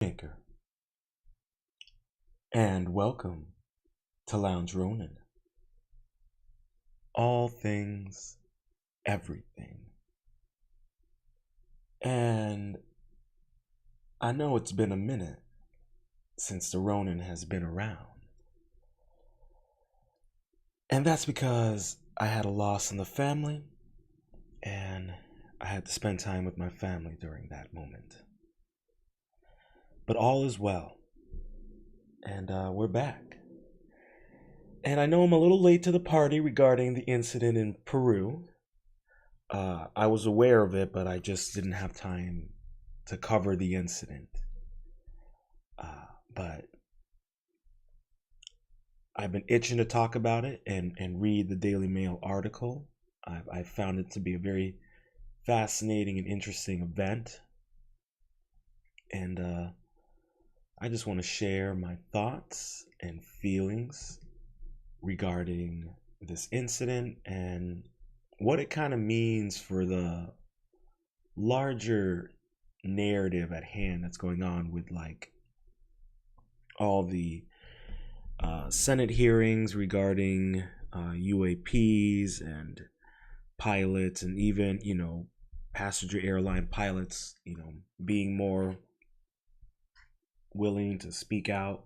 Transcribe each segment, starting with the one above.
BeatMaker, and welcome to Lounge Rōnin. All things, everything. And I know it's been a minute since the Rōnin has been around. And that's because I had a loss in the family, and I had to spend time with my family during that moment. But all is well, and we're back. And I know I'm a little late to the party regarding the incident in Peru. I was aware of it, but I just didn't have time to cover the incident. But I've been itching to talk about it and read the Daily Mail article. I found it to be a very fascinating and interesting event. And I just want to share my thoughts and feelings regarding this incident and what it kind of means for the larger narrative at hand that's going on with like all the Senate hearings regarding UAPs and pilots, and even, passenger airline pilots, being more willing to speak out,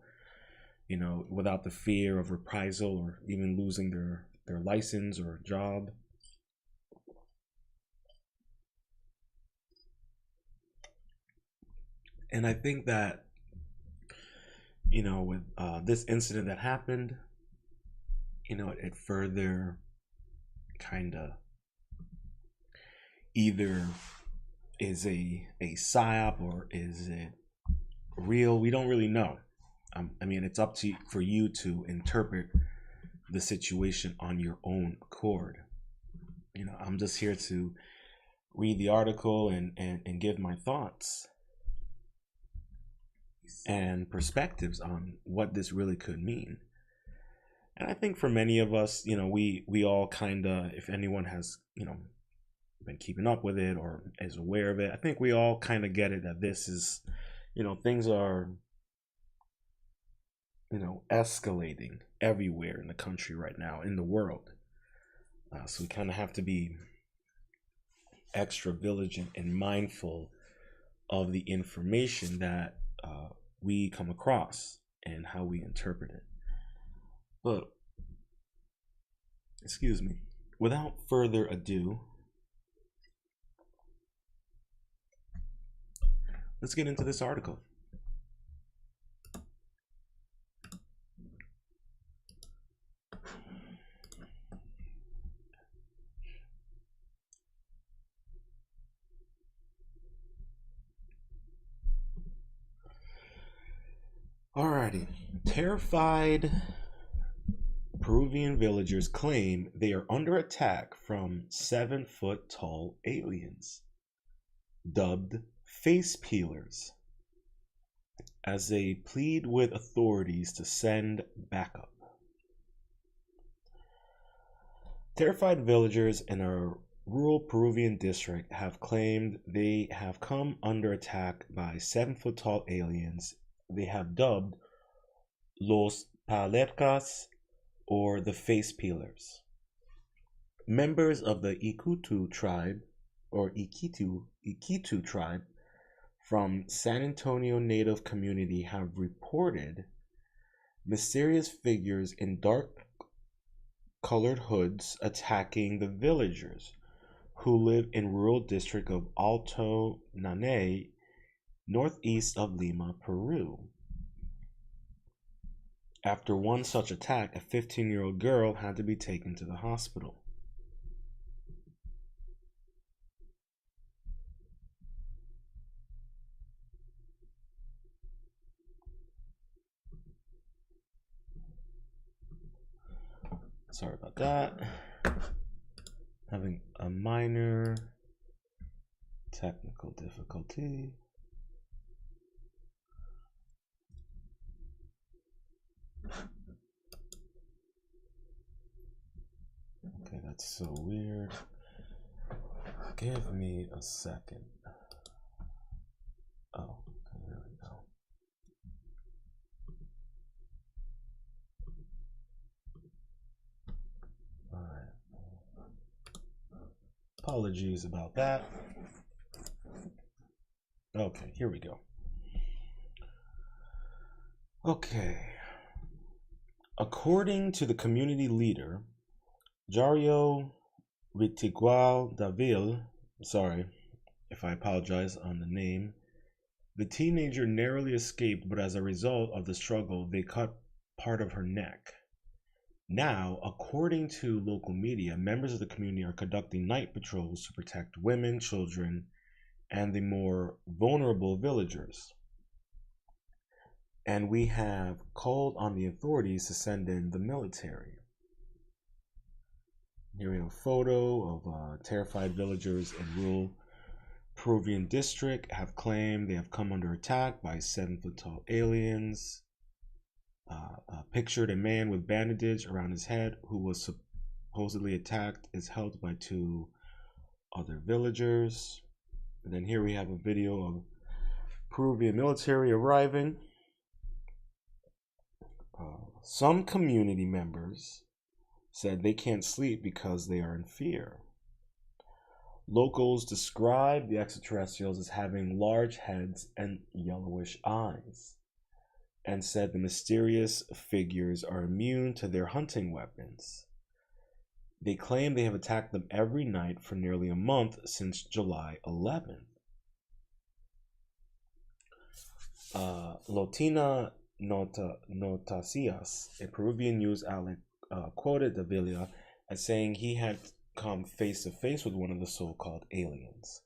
without the fear of reprisal or even losing their license or job. And I think that, with this incident that happened, it further kind of either is a psyop or is it real. We don't really know. I mean, it's up to for you to interpret the situation on your own accord. I'm just here to read the article and give my thoughts and perspectives on what this really could mean. And I think for many of us, we all kind of, if anyone has, been keeping up with it or is aware of it, I think we all kind of get it that this is, things are, escalating everywhere in the country right now, in the world. So we kind of have to be extra vigilant and mindful of the information that we come across and how we interpret it. But, excuse me, without further ado, let's get into this article. Alrighty. Terrified Peruvian villagers claim they are under attack from 7-foot-tall aliens, dubbed face peelers, as they plead with authorities to send backup. Terrified villagers in a rural Peruvian district have claimed they have come under attack by 7-foot-tall aliens they have dubbed Los Palercas, or the face peelers. Members of the Iquitu tribe, or Iquitu tribe, from San Antonio Native community have reported mysterious figures in dark colored hoods attacking the villagers who live in rural district of Alto Nanay, northeast of Lima, Peru. After one such attack, a 15-year-old girl had to be taken to the hospital. Sorry about that. Having a minor technical difficulty. Okay, that's so weird. Give me a second. Oh, okay, there we go. Apologies about that. Okay, here we go. Okay. According to the community leader, Jario Ritigual Davil, sorry if I apologize on the name, the teenager narrowly escaped, but as a result of the struggle, they cut part of her neck. Now, according to local media, members of the community are conducting night patrols to protect women, children, and the more vulnerable villagers. And we have called on the authorities to send in the military. Here we have a photo of terrified villagers in rural Peruvian district have claimed they have come under attack by 7-foot-tall aliens. Pictured a man with bandages around his head who was supposedly attacked is held by 2 other villagers. And then here we have a video of Peruvian military arriving. Some community members said they can't sleep because they are in fear. Locals describe the extraterrestrials as having large heads and yellowish eyes, and said the mysterious figures are immune to their hunting weapons. They claim they have attacked them every night for nearly a month since July 11th. Latina Noticias, a Peruvian news outlet, quoted Davila as saying he had come face to face with one of the so-called aliens.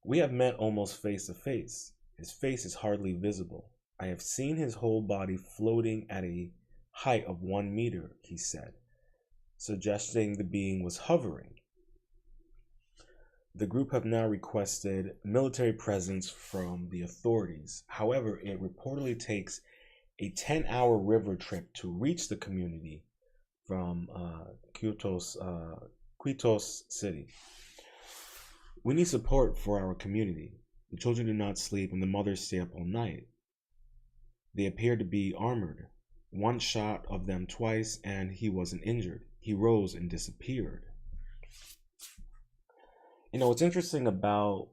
We have met almost face to face. His face is hardly visible. I have seen his whole body floating at a height of 1 meter, he said, suggesting the being was hovering. The group have now requested military presence from the authorities. However, it reportedly takes a 10-hour river trip to reach the community from Koios City. We need support for our community. The children do not sleep and the mothers stay up all night. They appear to be armored. One shot of them twice and he wasn't injured. He rose and disappeared. You know, what's interesting about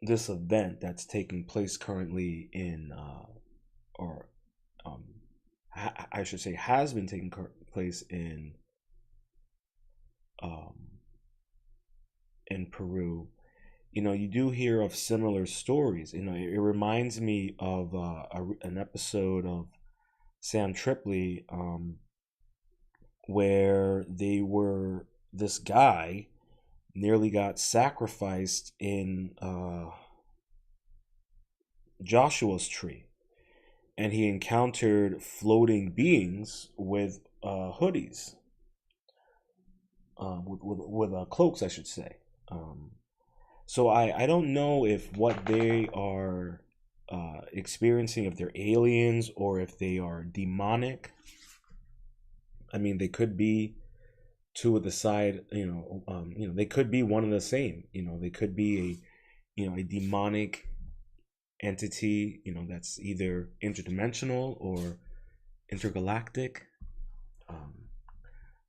this event that's taking place currently I should say has been taking place in Peru. You know, you do hear of similar stories. You know, it reminds me of an episode of Sam Tripoli, where this guy nearly got sacrificed in Joshua's tree, and he encountered floating beings with hoodies, with cloaks, I should say. So I don't know if what they are experiencing, if they're aliens or if they are demonic. I mean, they could be two of the side, they could be one and the same. You know, they could be a demonic entity, that's either interdimensional or intergalactic.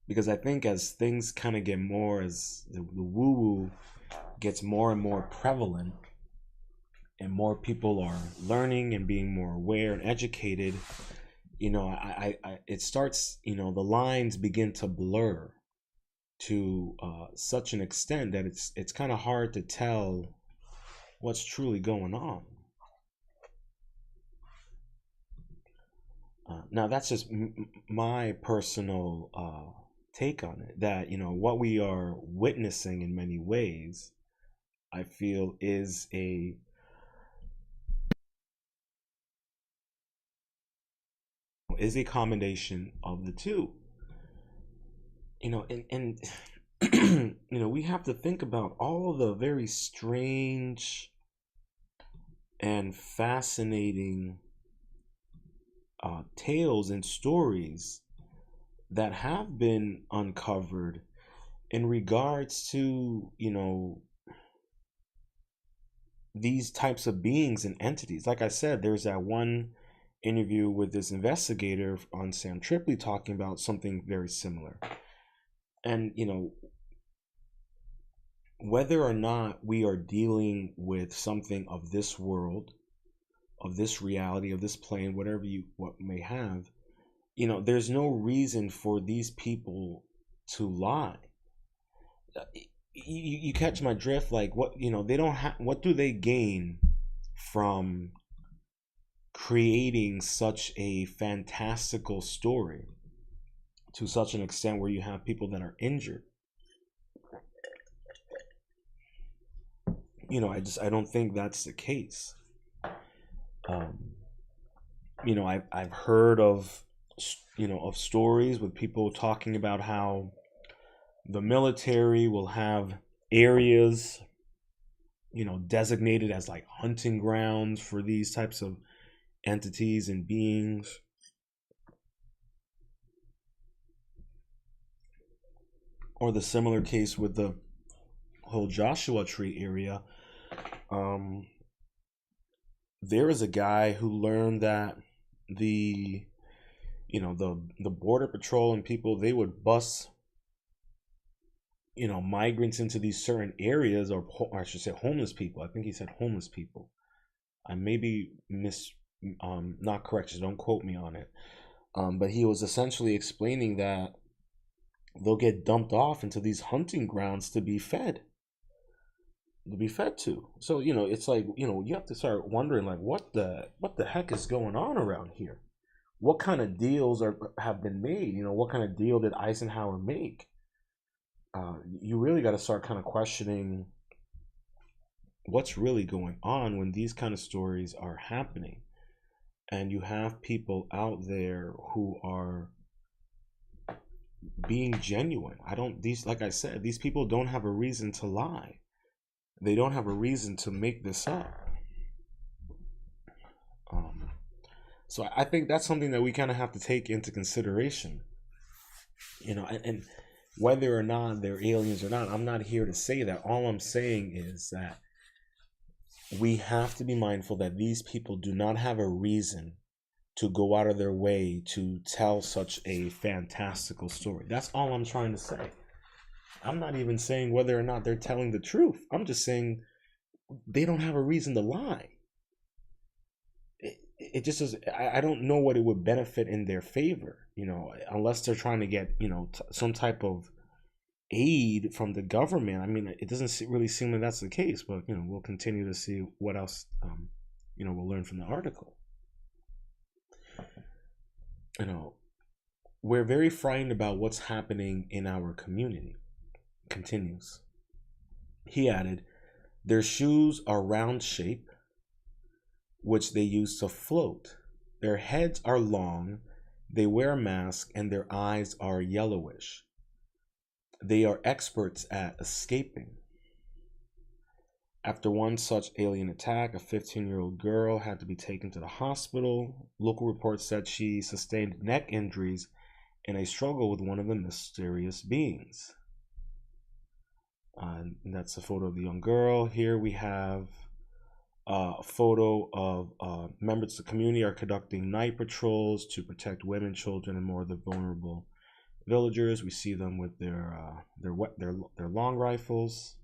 Because I think as things kind of get more, as the woo-woo gets more and more prevalent, and more people are learning and being more aware and educated, it starts, the lines begin to blur to such an extent that it's kind of hard to tell what's truly going on. Now that's just my personal take on it, that what we are witnessing in many ways, I feel, is a combination of the two. And we have to think about all of the very strange and fascinating tales and stories that have been uncovered in regards to these types of beings and entities. Like I said, there's that one interview with this investigator on Sam Tripoli talking about something very similar. And, whether or not we are dealing with something of this world, of this reality, of this plane, whatever you what may have, there's no reason for these people to lie. You catch my drift? Like, what, they don't have, what do they gain from creating such a fantastical story to such an extent where you have people that are injured? I don't think that's the case. I've heard of stories with people talking about how the military will have areas designated as like hunting grounds for these types of entities and beings. Or the similar case with the whole Joshua Tree area. There is a guy who learned that the border patrol and people, they would bus migrants into these certain areas, or I should say homeless people. I think he said homeless people. I may be not correct, so don't quote me on it. But he was essentially explaining that they'll get dumped off into these hunting grounds to be fed. To. So, it's like, you have to start wondering, like, what the heck is going on around here? What kind of deals have been made? What kind of deal did Eisenhower make? You really got to start kind of questioning what's really going on when these kind of stories are happening. And you have people out there who are being genuine. Like I said, these people don't have a reason to lie. They don't have a reason to make this up. So I think that's something that we kind of have to take into consideration. And whether or not they're aliens or not, I'm not here to say that. All I'm saying is that we have to be mindful that these people do not have a reason to go out of their way to tell such a fantastical story. That's all I'm trying to say. I'm not even saying whether or not they're telling the truth. I'm just saying they don't have a reason to lie. It just is. I don't know what it would benefit in their favor, unless they're trying to get, some type of aid from the government. I mean, it doesn't really seem like that's the case, but, we'll continue to see what else, we'll learn from the article. We're very frightened about what's happening in our community. Continues. He added, their shoes are round shape, which they use to float. Their heads are long, they wear a mask, and their eyes are yellowish. They are experts at escaping. After one such alien attack, a 15-year-old girl had to be taken to the hospital. Local reports said she sustained neck injuries in a struggle with one of the mysterious beings. And that's a photo of the young girl. Here we have a photo of members of the community are conducting night patrols to protect women, children, and more of the vulnerable villagers. We see them with their long rifles.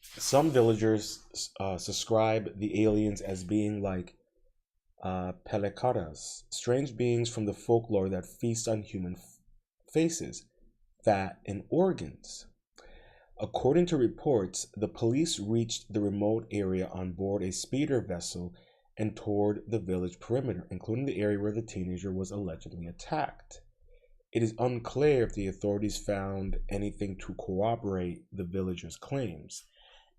Some villagers describe the aliens as being like pelecaras, strange beings from the folklore that feast on human faces, fat, and organs. According to reports, the police reached the remote area on board a speeder vessel and toured the village perimeter, including the area where the teenager was allegedly attacked. It is unclear if the authorities found anything to corroborate the villagers' claims,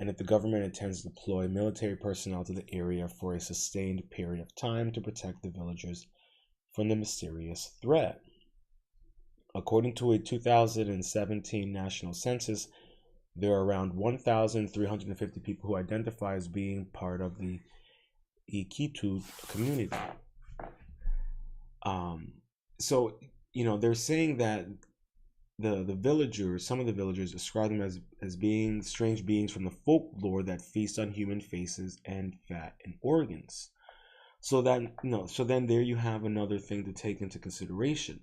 and if the government intends to deploy military personnel to the area for a sustained period of time to protect the villagers from the mysterious threat. According to a 2017 national census, there are around 1,350 people who identify as being part of the Iquitu community. So, they're saying that the villagers, some of the villagers describe them as being strange beings from the folklore that feast on human faces and fat and organs. So that, so then there you have another thing to take into consideration.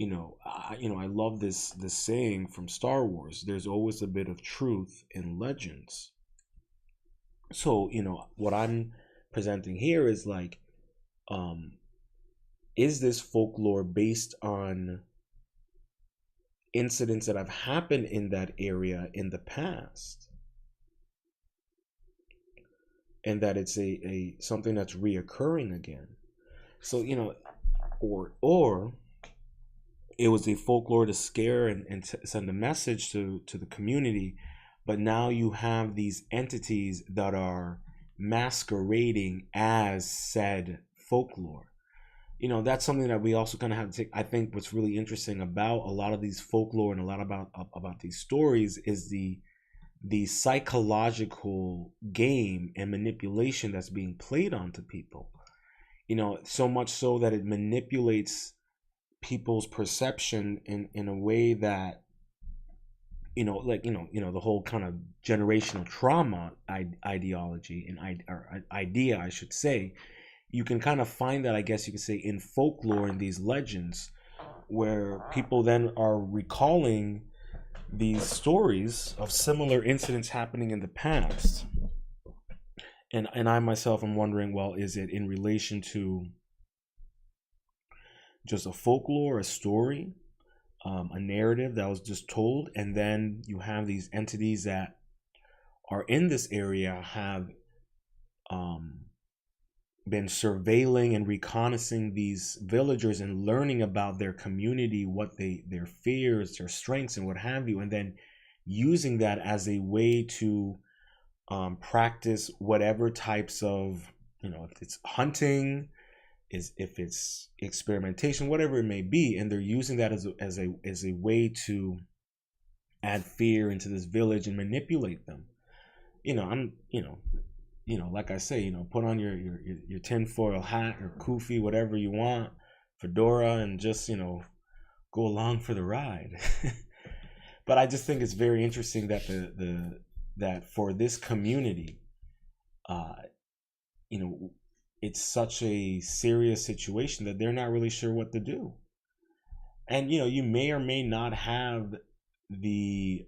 I love this saying from Star Wars. There's always a bit of truth in legends. So, what I'm presenting here is like, is this folklore based on incidents that have happened in that area in the past, and that it's a something that's reoccurring again? So, or it was a folklore to scare and send a message to the community, but now you have these entities that are masquerading as said folklore. That's something that we also kind of have to take. I think what's really interesting about a lot of these folklore and a lot about these stories is the psychological game and manipulation that's being played onto people. So much so that it manipulates people's perception in a way that, the whole kind of generational trauma ideology or idea, I should say. You can kind of find that, I guess you could say, in folklore, in these legends, where people then are recalling these stories of similar incidents happening in the past. And I myself am wondering, well, is it in relation to just a folklore, a story, a narrative that was just told, and then you have these entities that are in this area have been surveilling and reconnaissing these villagers and learning about their community, what their fears, their strengths, and what have you, and then using that as a way to practice whatever types of, if it's hunting, if it's experimentation, whatever it may be, and they're using that as a way to add fear into this village and manipulate them. Like I say, put on your tinfoil hat or kufi, whatever you want, fedora, and just go along for the ride. But I just think it's very interesting that that for this community, it's such a serious situation that they're not really sure what to do. And you may or may not have the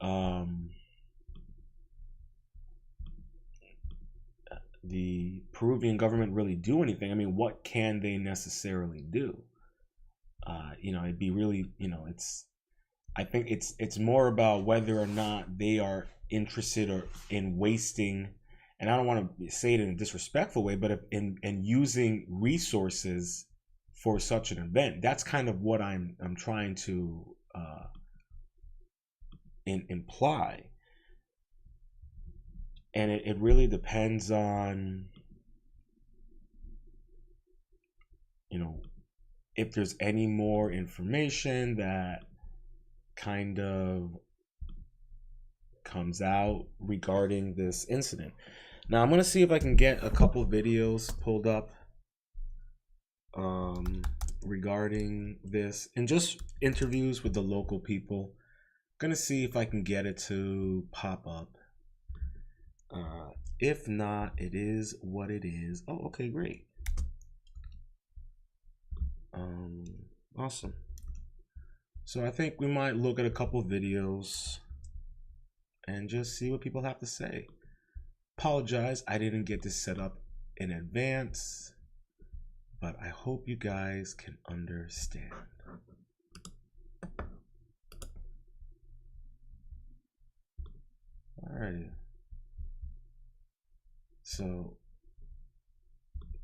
Peruvian government really do anything. I mean, what can they necessarily do? It'd be really, I think it's more about whether or not they are interested or in wasting, and I don't want to say it in a disrespectful way, but in using resources for such an event. That's kind of what I'm trying to imply. And it really depends on, if there's any more information that kind of comes out regarding this incident. Now I'm gonna see if I can get a couple videos pulled up regarding this, and just interviews with the local people. I'm gonna see if I can get it to pop up. If not, it is what it is. Oh, okay, great. Awesome. So I think we might look at a couple videos and just see what people have to say. Apologize, I didn't get this set up in advance, but I hope you guys can understand. Alrighty. So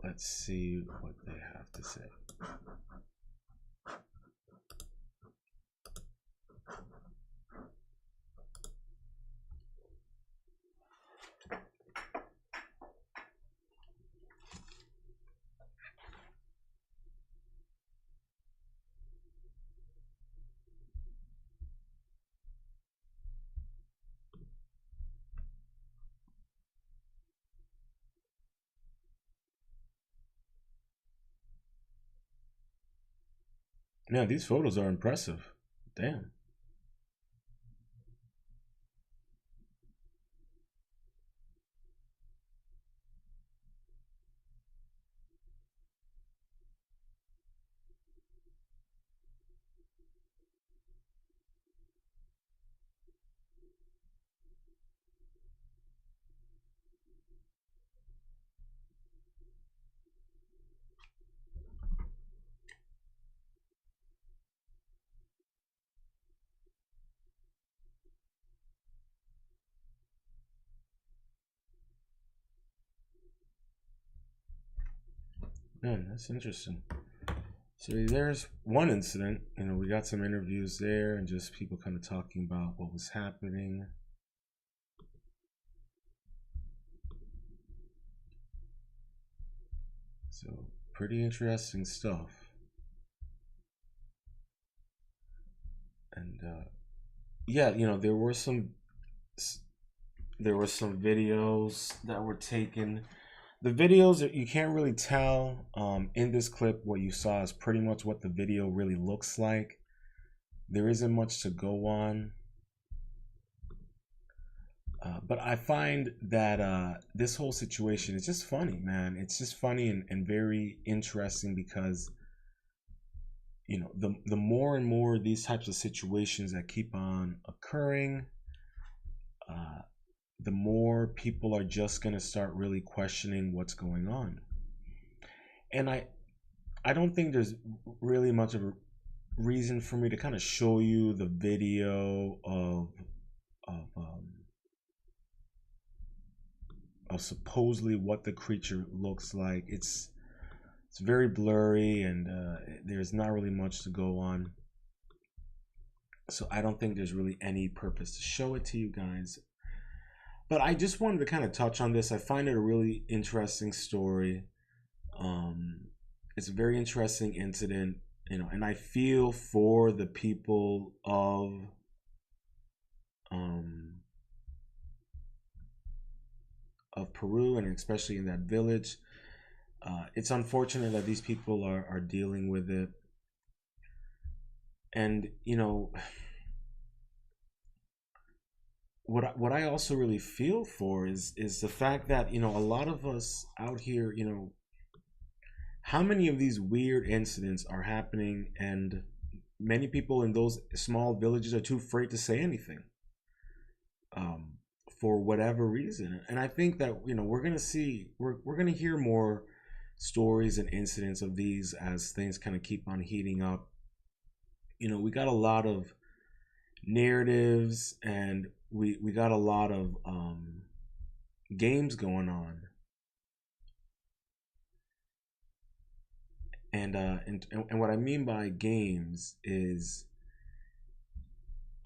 let's see what they have to say. Yeah, these photos are impressive. Damn. Yeah, that's interesting. So there's one incident. We got some interviews there and just people kind of talking about what was happening. So pretty interesting stuff. And yeah, there were some videos that were taken. The videos, you can't really tell in this clip. What you saw is pretty much what the video really looks like. There isn't much to go on. But I find that this whole situation is just funny, man. It's just funny and very interesting because the more and more these types of situations that keep on occurring, uh, the more people are just going to start really questioning what's going on. And I don't think there's really much of a reason for me to kind of show you the video of um, of supposedly what the creature looks like. It's very blurry and there's not really much to go on. So I don't think there's really any purpose to show it to you guys. But I just wanted to kind of touch on this. I find it a really interesting story. It's a very interesting incident, and I feel for the people of Peru and especially in that village. It's unfortunate that these people are dealing with it. And what I also really feel for is the fact that a lot of us out here, how many of these weird incidents are happening, and many people in those small villages are too afraid to say anything, um, for whatever reason. And I think that we're gonna hear more stories and incidents of these as things kind of keep on heating up. We got a lot of narratives and we got a lot of games going on, and what I mean by games is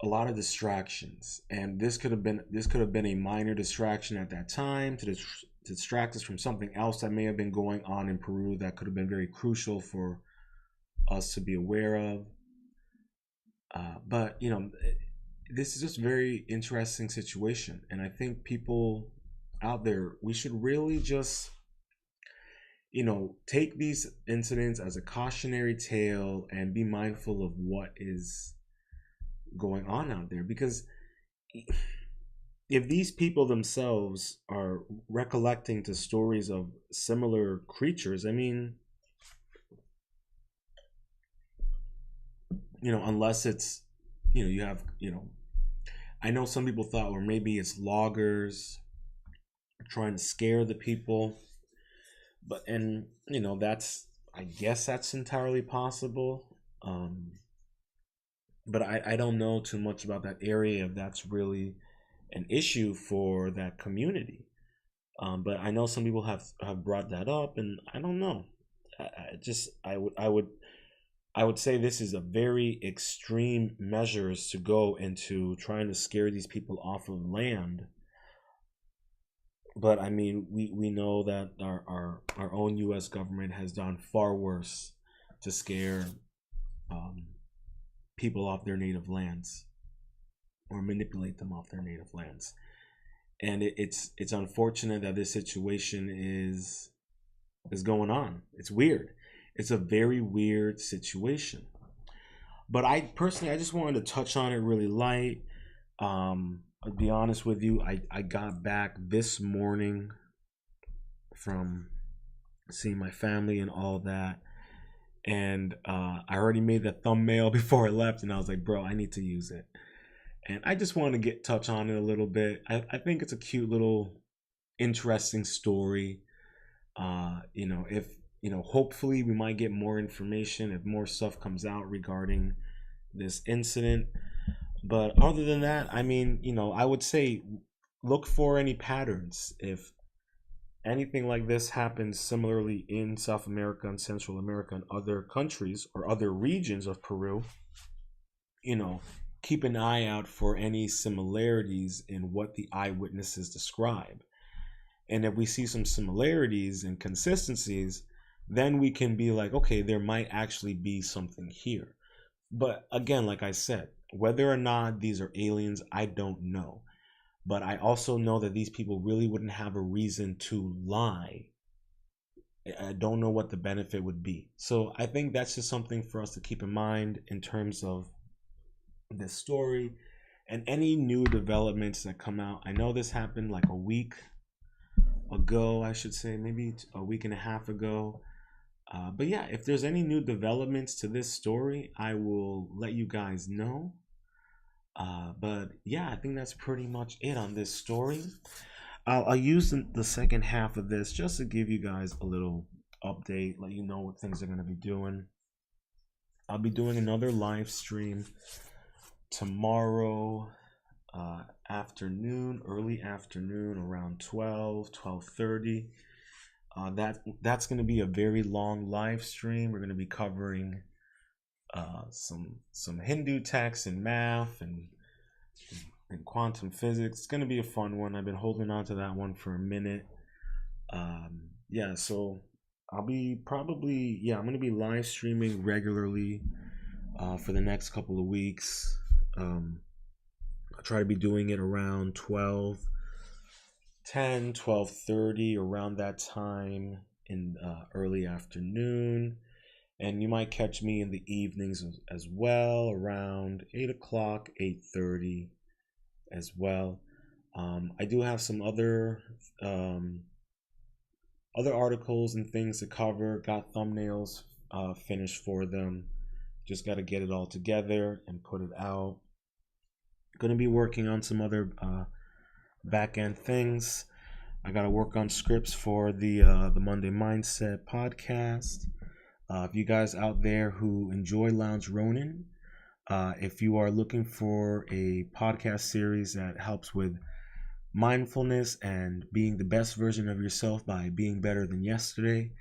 a lot of distractions. And this could have been a minor distraction at that time to distract us from something else that may have been going on in Peru that could have been very crucial for us to be aware of. But this is just a very interesting situation, and I think people out there, we should really just take these incidents as a cautionary tale and be mindful of what is going on out there. Because if these people themselves are recollecting to stories of similar creatures, I mean, unless it's, you have, I know some people thought, or maybe it's loggers trying to scare the people, but, and, I guess that's entirely possible. But I don't know too much about that area, if that's really an issue for that community. But I know some people have brought that up, and I don't know. I would say this is a very extreme measures to go into trying to scare these people off of land. But I mean, we know that our own U.S. government has done far worse to scare um, people off their native lands or manipulate them off their native lands. And it's unfortunate that this situation is going on. It's weird. It's a very weird situation. But I personally, I just wanted to touch on it really light. I'll be honest with you, I got back this morning from seeing my family and all that. And I already made the thumbnail before I left, and I was like, bro, I need to use it. And I just want to touch on it a little bit. I think it's a cute little interesting story. If hopefully we might get more information if more stuff comes out regarding this incident. But other than that, I mean, I would say look for any patterns. If anything like this happens similarly in South America and Central America and other countries or other regions of Peru, keep an eye out for any similarities in what the eyewitnesses describe. And if we see some similarities and consistencies, then we can be like, okay, there might actually be something here. But again, like I said, whether or not these are aliens, I don't know. But I also know that these people really wouldn't have a reason to lie. I don't know what the benefit would be. So I think that's just something for us to keep in mind in terms of this story and any new developments that come out. I know this happened like a week ago, I should say, maybe a week and a half ago. But yeah, if there's any new developments to this story, I will let you guys know. But yeah, I think that's pretty much it on this story. I'll use the second half of this just to give you guys a little update, let you know what things are going to be doing. I'll be doing another live stream tomorrow afternoon, early afternoon, around 12:30. That's going to be a very long live stream. We're going to be covering some Hindu texts and math and quantum physics. It's going to be a fun one. I've been holding on to that one for a minute. Yeah, so I'm going to be live streaming regularly for the next couple of weeks. I'll try to be doing it around 12:30, around that time in early afternoon. And you might catch me in the evenings as well, around 8 o'clock, 8:30 as well. I do have some other articles and things to cover. Got thumbnails finished for them. Just got to get it all together and put it out. Going to be working on some other back-end things. I got to work on scripts for the Monday Mindset podcast. If you guys out there who enjoy Lounge Rōnin, if you are looking for a podcast series that helps with mindfulness and being the best version of yourself by being better than yesterday,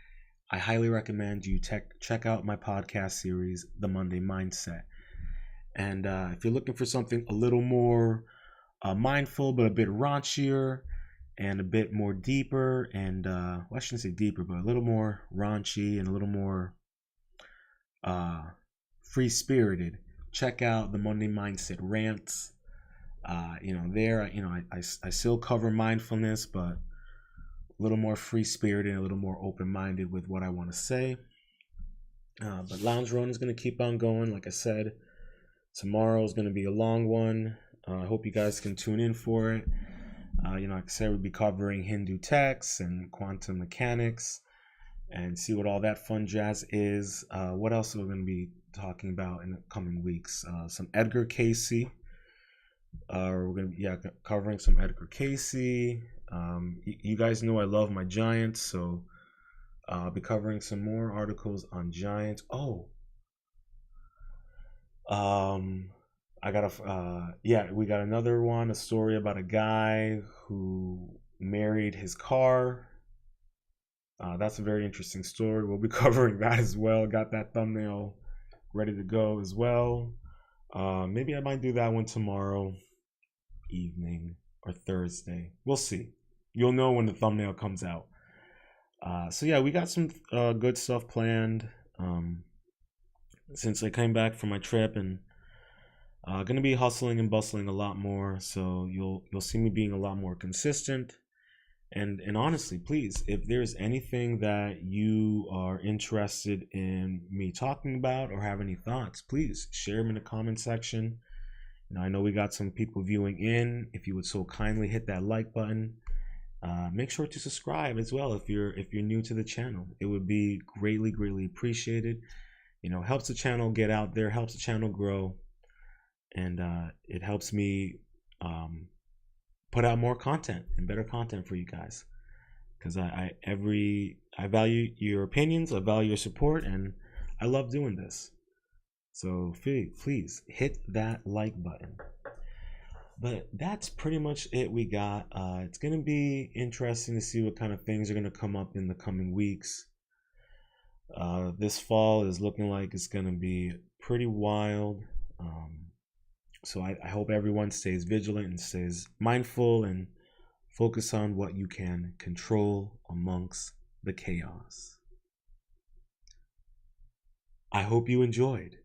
I highly recommend you check out my podcast series, The Monday Mindset. And if you're looking for something a little more mindful, but a bit raunchier and a bit more deeper, and well, I shouldn't say deeper, but a little more raunchy and a little more free-spirited, check out the Monday Mindset rants. I still cover mindfulness, but a little more free-spirited and a little more open-minded with what I want to say. But Lounge Run is going to keep on going. Like I said, tomorrow is going to be a long one. I hope you guys can tune in for it. Like I said, we'll be covering Hindu texts and quantum mechanics and see what all that fun jazz is. What else are we going to be talking about in the coming weeks? Some Edgar Cayce. We're going to be covering some Edgar Cayce. You guys know I love my Giants, so I'll be covering some more articles on Giants. We got another one, a story about a guy who married his car. That's a very interesting story. We'll be covering that as well. Got that thumbnail ready to go as well. Maybe I might do that one tomorrow evening or Thursday. We'll see. You'll know when the thumbnail comes out. So yeah, we got some good stuff planned since I came back from my trip, and gonna be hustling and bustling a lot more. So you'll see me being a lot more consistent. And honestly, please, if there's anything that you are interested in me talking about or have any thoughts, please share them in the comment section. I know we got some people viewing in. If you would so kindly hit that like button, make sure to subscribe as well if you're new to the channel. It would be greatly appreciated. Helps the channel get out there, helps the channel grow, and it helps me put out more content and better content for you guys, because I value your opinions, I value your support, and I love doing this. So please hit that like button. But that's pretty much it we got. It's going to be interesting to see what kind of things are going to come up in the coming weeks. This fall is looking like it's going to be pretty wild. So I hope everyone stays vigilant and stays mindful and focus on what you can control amongst the chaos. I hope you enjoyed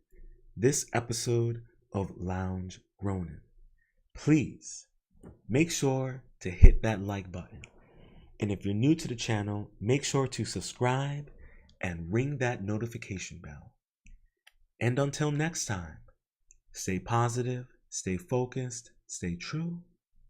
this episode of Lounge Rōnin. Please make sure to hit that like button. And if you're new to the channel, make sure to subscribe and ring that notification bell. And until next time, stay positive, stay focused, stay true,